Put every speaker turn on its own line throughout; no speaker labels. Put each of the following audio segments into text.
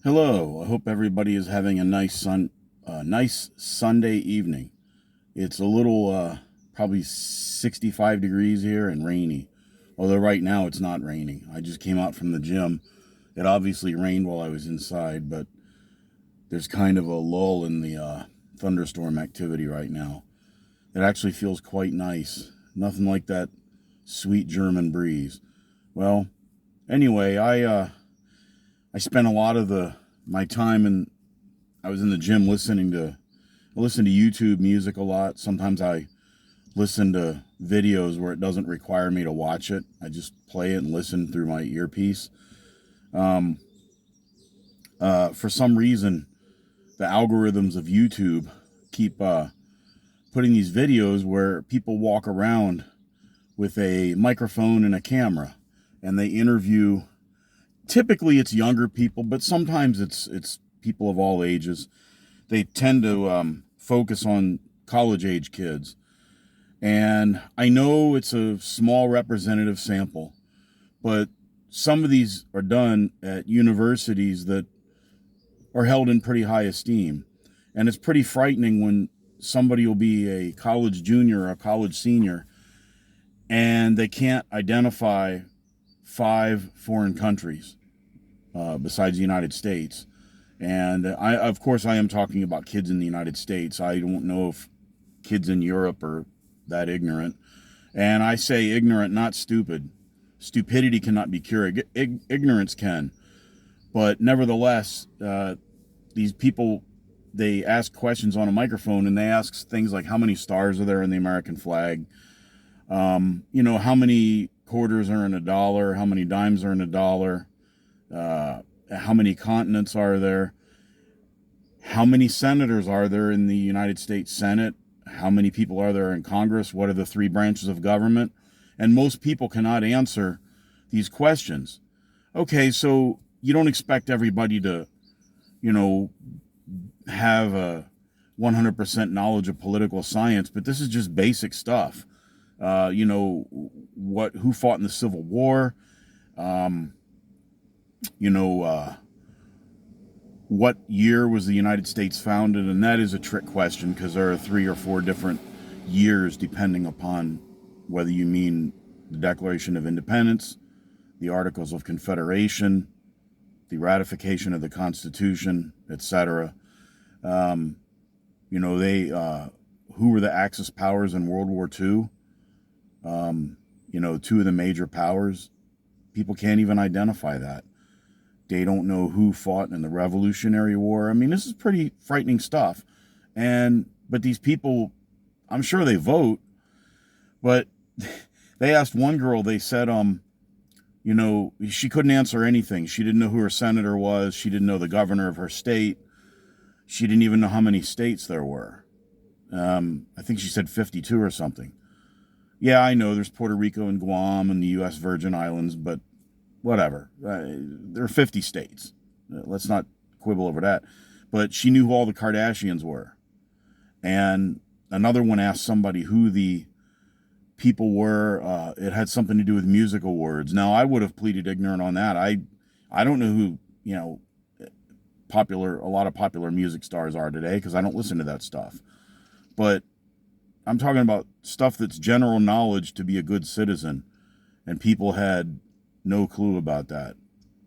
Hello. I hope everybody is having a nice Sunday evening. It's a little, probably 65 degrees here and rainy. Although right now it's not raining. I just came out from the gym. It obviously rained while I was inside, but there's kind of a lull in the thunderstorm activity right now. It actually feels quite nice. Nothing like that sweet German breeze. Well, anyway, I spent a lot of the my time and I was in the gym I listen to YouTube music a lot. Sometimes I listen to videos where it doesn't require me to watch it. I just play it and listen through my earpiece. Um, for some reason, the algorithms of YouTube keep putting these videos where people walk around with a microphone and a camera, and they interview. Typically, it's younger people, but sometimes it's people of all ages. They tend to focus on college age kids. And I know it's a small representative sample, but some of these are done at universities that are held in pretty high esteem. And it's pretty frightening when somebody will be a college junior or a college senior and they can't identify 5 foreign countries besides the United States. And of course, I am talking about kids in the United States. I don't know if kids in Europe are that ignorant. And I say ignorant, not stupid. Stupidity cannot be cured. Ignorance can. But nevertheless, these people, they ask questions on a microphone and they ask things like how many stars are there in the American flag? How many quarters are in a dollar? How many dimes are in a dollar? How many continents are there? How many senators are there in the United States Senate? How many people are there in Congress? What are the 3 branches of government? And most people cannot answer these questions. Okay, so you don't expect everybody to, you know, have a 100% knowledge of political science, but this is just basic stuff. Who fought in the Civil War? Um, you know, what year was the United States founded? And that is a trick question because there are 3 or 4 different years depending upon whether you mean the Declaration of Independence, the Articles of Confederation, the ratification of the Constitution, etc. Um, who were the Axis powers in World War II? 2 of the major powers. People can't even identify that. They don't know who fought in the Revolutionary War. I mean, this is pretty frightening stuff. But these people, I'm sure they vote, but they asked one girl, they said, she couldn't answer anything. She didn't know who her senator was. She didn't know the governor of her state. She didn't even know how many states there were. I think she said 52 or something. Yeah, I know there's Puerto Rico and Guam and the U.S. Virgin Islands, but whatever. There are 50 states. Let's not quibble over that. But she knew who all the Kardashians were. And another one asked somebody who the people were. It had something to do with music awards. Now, I would have pleaded ignorant on that. I don't know who, a lot of popular music stars are today because I don't listen to that stuff. But I'm talking about stuff that's general knowledge to be a good citizen. And people had no clue about that.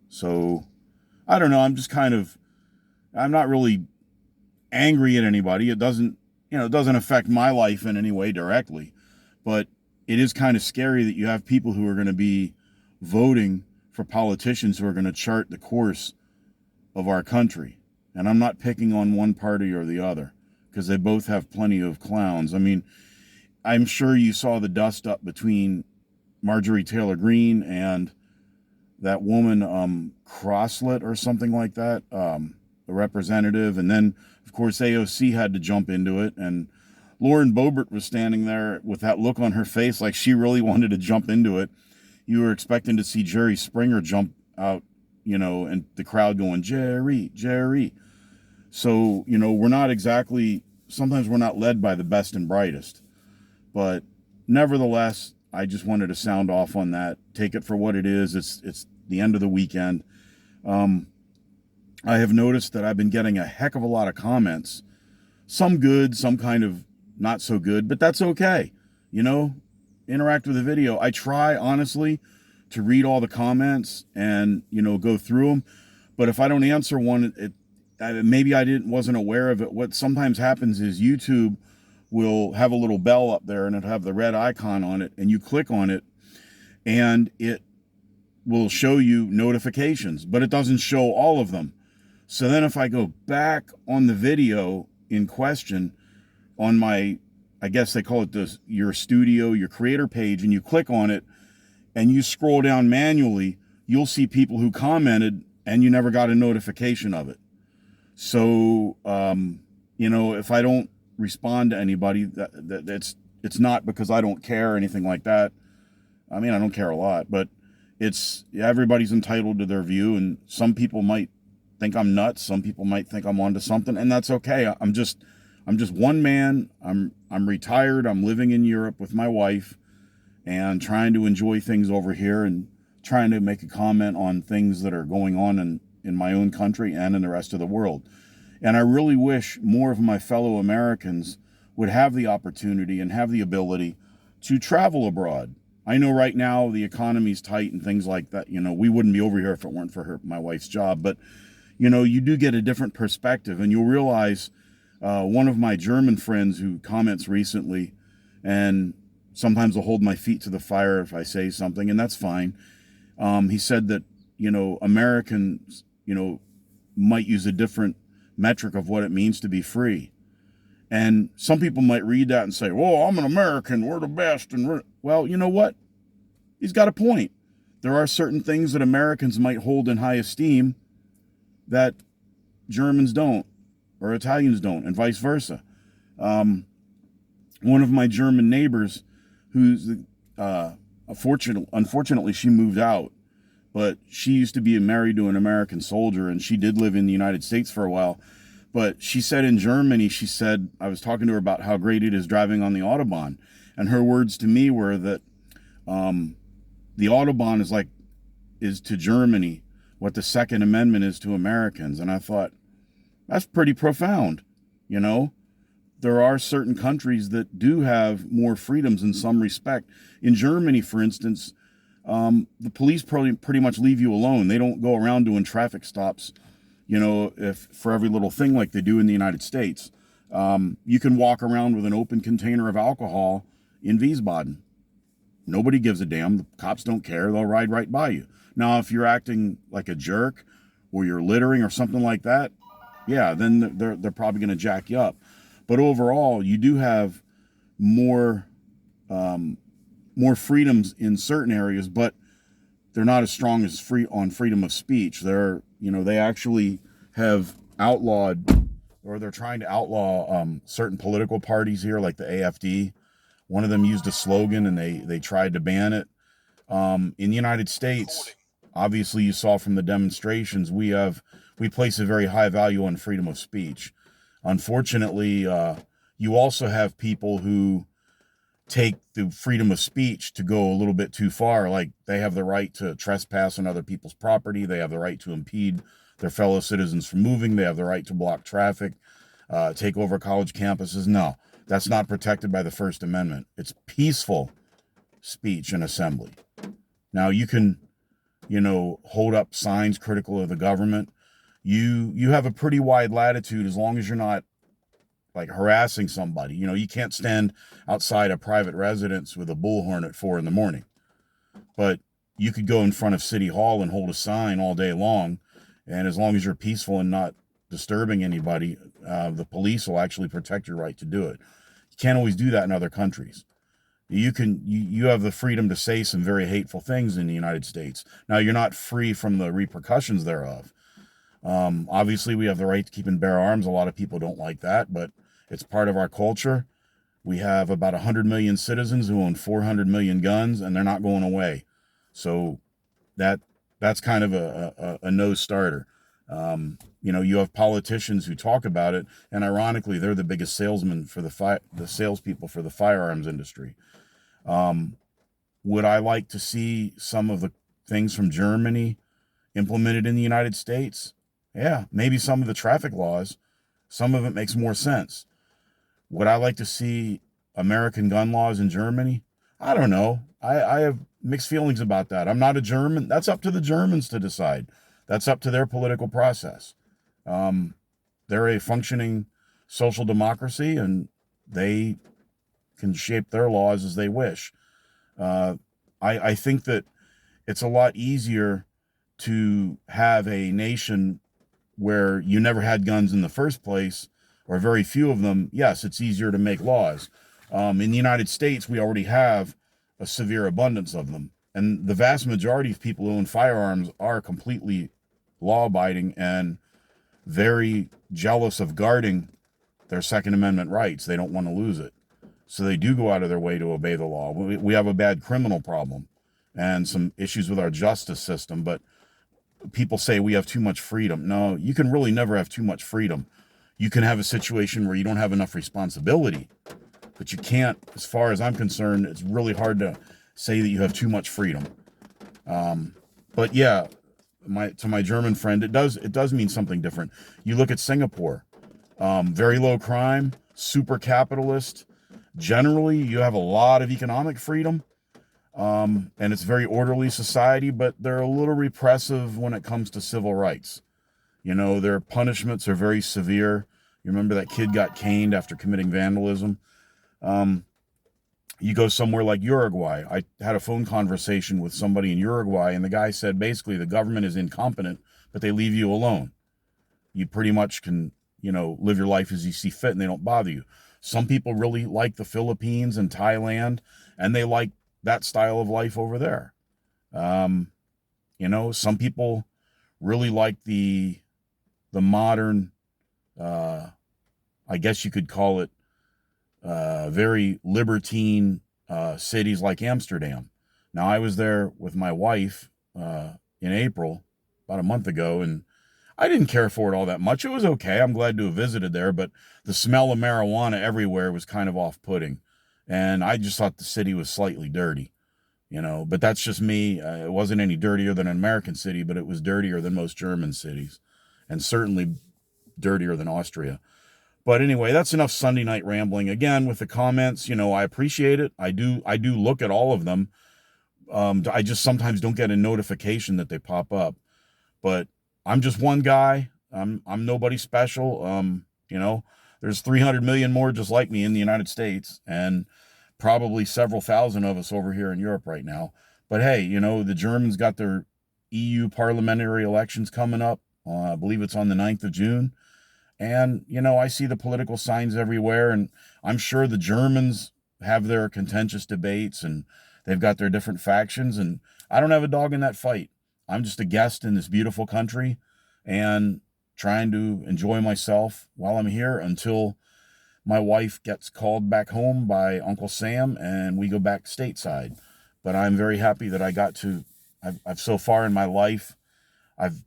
So, I don't know. I'm not really angry at anybody. It doesn't affect my life in any way directly. But it is kind of scary that you have people who are going to be voting for politicians who are going to chart the course of our country. And I'm not picking on one party or the other because they both have plenty of clowns. I mean, I'm sure you saw the dust up between Marjorie Taylor Greene and that woman, Crosslet or something like that, the representative. And then, of course, AOC had to jump into it. And Lauren Boebert was standing there with that look on her face like she really wanted to jump into it. You were expecting to see Jerry Springer jump out, and the crowd going, Jerry, Jerry. So, sometimes we're not led by the best and brightest. But nevertheless, I just wanted to sound off on that. Take it for what it is. It's the end of the weekend. I have noticed that I've been getting a heck of a lot of comments, some good, some kind of not so good, but that's okay. You know, interact with the video. I try, honestly, to read all the comments and, go through them. But if I don't answer one, maybe I wasn't aware of it. What sometimes happens is YouTube will have a little bell up there and it'll have the red icon on it, and you click on it and it will show you notifications, but it doesn't show all of them. So then if I go back on the video in question on my, I guess they call it your studio, your creator page, and you click on it and you scroll down manually, you'll see people who commented and you never got a notification of it. So, if I don't respond to anybody, it's not because I don't care or anything like that. I mean, I don't care a lot, but everybody's entitled to their view, and some people might think I'm nuts. Some people might think I'm onto something, and that's okay. I'm just one man. I'm retired. I'm living in Europe with my wife and trying to enjoy things over here and trying to make a comment on things that are going on in my own country and in the rest of the world. And I really wish more of my fellow Americans would have the opportunity and have the ability to travel abroad. I know right now the economy's tight and things like that. We wouldn't be over here if it weren't for my wife's job. But, you do get a different perspective, and you'll realize one of my German friends who comments recently, and sometimes I'll hold my feet to the fire if I say something, and that's fine. He said that, Americans, might use a different metric of what it means to be free. And some people might read that and say, well, I'm an American, we're the best. Well, you know what? He's got a point. There are certain things that Americans might hold in high esteem that Germans don't, or Italians don't, and vice versa. One of my German neighbors, who's unfortunately she moved out, but she used to be married to an American soldier, and she did live in the United States for a while. But she said in Germany, I was talking to her about how great it is driving on the Autobahn. And her words to me were that the Autobahn is to Germany what the Second Amendment is to Americans. And I thought, that's pretty profound. There are certain countries that do have more freedoms in some respect. In Germany, for instance, the police pretty much leave you alone. They don't go around doing traffic stops, if for every little thing like they do in the United States. You can walk around with an open container of alcohol in Wiesbaden. Nobody gives a damn. The cops don't care. They'll ride right by you. Now, if you're acting like a jerk or you're littering or something like that, yeah, then they're probably going to jack you up. But overall, you do have more freedoms in certain areas, but they're not as strong as freedom of speech. They actually have outlawed, or they're trying to outlaw certain political parties here, like the AfD. One of them used a slogan and they tried to ban it. In the United States, obviously you saw from the demonstrations, we place a very high value on freedom of speech. Unfortunately, you also have people who take the freedom of speech to go a little bit too far. Like, they have the right to trespass on other people's property. They have the right to impede their fellow citizens from moving. They have the right to block traffic, take over college campuses. No, that's not protected by the First Amendment. It's peaceful speech and assembly. Now, you can, hold up signs critical of the government. You have a pretty wide latitude as long as you're not like harassing somebody. You can't stand outside a private residence with a bullhorn at 4 a.m. But you could go in front of City Hall and hold a sign all day long. And as long as you're peaceful and not disturbing anybody, the police will actually protect your right to do it. You can't always do that in other countries. You have the freedom to say some very hateful things in the United States. Now, you're not free from the repercussions thereof. Obviously, we have the right to keep and bear arms. A lot of people don't like that, but it's part of our culture. We have about 100 million citizens who own 400 million guns, and they're not going away. So that's kind of a no starter. You have politicians who talk about it, and ironically, they're the biggest salesmen for the salespeople for the firearms industry. Would I like to see some of the things from Germany implemented in the United States? Yeah, maybe some of the traffic laws, some of it makes more sense. Would I like to see American gun laws in Germany? I don't know. I have mixed feelings about that. I'm not a German. That's up to the Germans to decide. That's up to their political process. Um, they're a functioning social democracy, and they can shape their laws as they wish. Uh, I think that it's a lot easier to have a nation where you never had guns in the first place, or very few of them. Yes, it's easier to make laws. In the United States, we already have a severe abundance of them. And the vast majority of people who own firearms are completely law abiding and very jealous of guarding their Second Amendment rights. They don't want to lose it. So they do go out of their way to obey the law. We have a bad criminal problem and some issues with our justice system, but people say we have too much freedom. No, you can really never have too much freedom. You can have a situation where you don't have enough responsibility, but you can't, as far as I'm concerned, it's really hard to say that you have too much freedom. But yeah, to my German friend, it does mean something different. You look at Singapore, very low crime, super capitalist. Generally, you have a lot of economic freedom, and it's a very orderly society, but they're a little repressive when it comes to civil rights. You know, their punishments are very severe. You remember that kid got caned after committing vandalism? Um, you go somewhere like Uruguay. I had a phone conversation with somebody in Uruguay, and the guy said basically the government is incompetent, but they leave you alone. You pretty much can, live your life as you see fit, and they don't bother you. Some people really like the Philippines and Thailand, and they like that style of life over there. Um, some people really like the modern, I guess you could call it, very libertine cities like Amsterdam. Now, I was there with my wife in April, about a month ago, and I didn't care for it all that much. It was okay. I'm glad to have visited there, but the smell of marijuana everywhere was kind of off-putting. And I just thought the city was slightly dirty, but that's just me. It wasn't any dirtier than an American city, but it was dirtier than most German cities, and certainly dirtier than Austria. But anyway, that's enough Sunday night rambling. Again, with the comments, I appreciate it. I do look at all of them. I just sometimes don't get a notification that they pop up. But I'm just one guy. I'm nobody special. There's 300 million more just like me in the United States, and probably several thousand of us over here in Europe right now. But hey, the Germans got their EU parliamentary elections coming up. I believe it's on the 9th of June. And, I see the political signs everywhere, and I'm sure the Germans have their contentious debates and they've got their different factions, and I don't have a dog in that fight. I'm just a guest in this beautiful country and trying to enjoy myself while I'm here until my wife gets called back home by Uncle Sam and we go back stateside. But I'm very happy that I've so far in my life, I've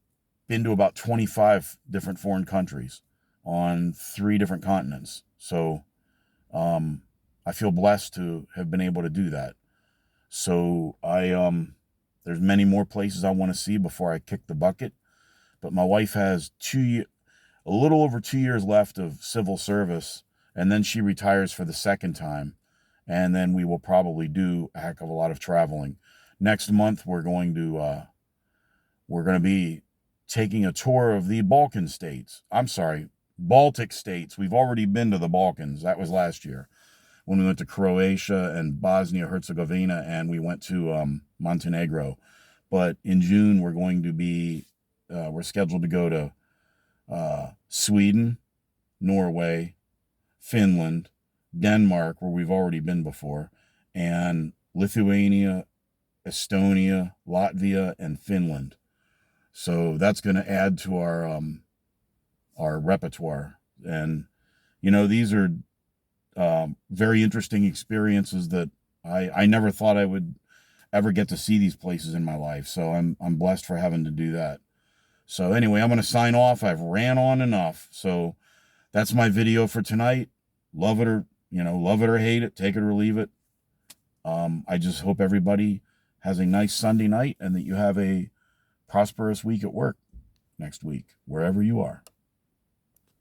been to about 25 different foreign countries on 3 different continents. So I feel blessed to have been able to do that. So there's many more places I want to see before I kick the bucket. But my wife has a little over 2 years left of civil service, and then she retires for the second time. And then we will probably do a heck of a lot of traveling. Next month we're going to be taking a tour of the Balkan states. I'm sorry, Baltic states. We've already been to the Balkans. That was last year when we went to Croatia and Bosnia-Herzegovina, and we went to Montenegro. But in June, we're scheduled to go to Sweden, Norway, Finland, Denmark, where we've already been before, and Lithuania, Estonia, Latvia, and Finland. So that's going to add to our repertoire. And, these are very interesting experiences that I never thought I would ever get to see these places in my life. So I'm blessed for having to do that. So anyway, I'm going to sign off. I've ran on enough. So that's my video for tonight. Love it or hate it, take it or leave it. I just hope everybody has a nice Sunday night and that you have a prosperous week at work. next week, wherever you are.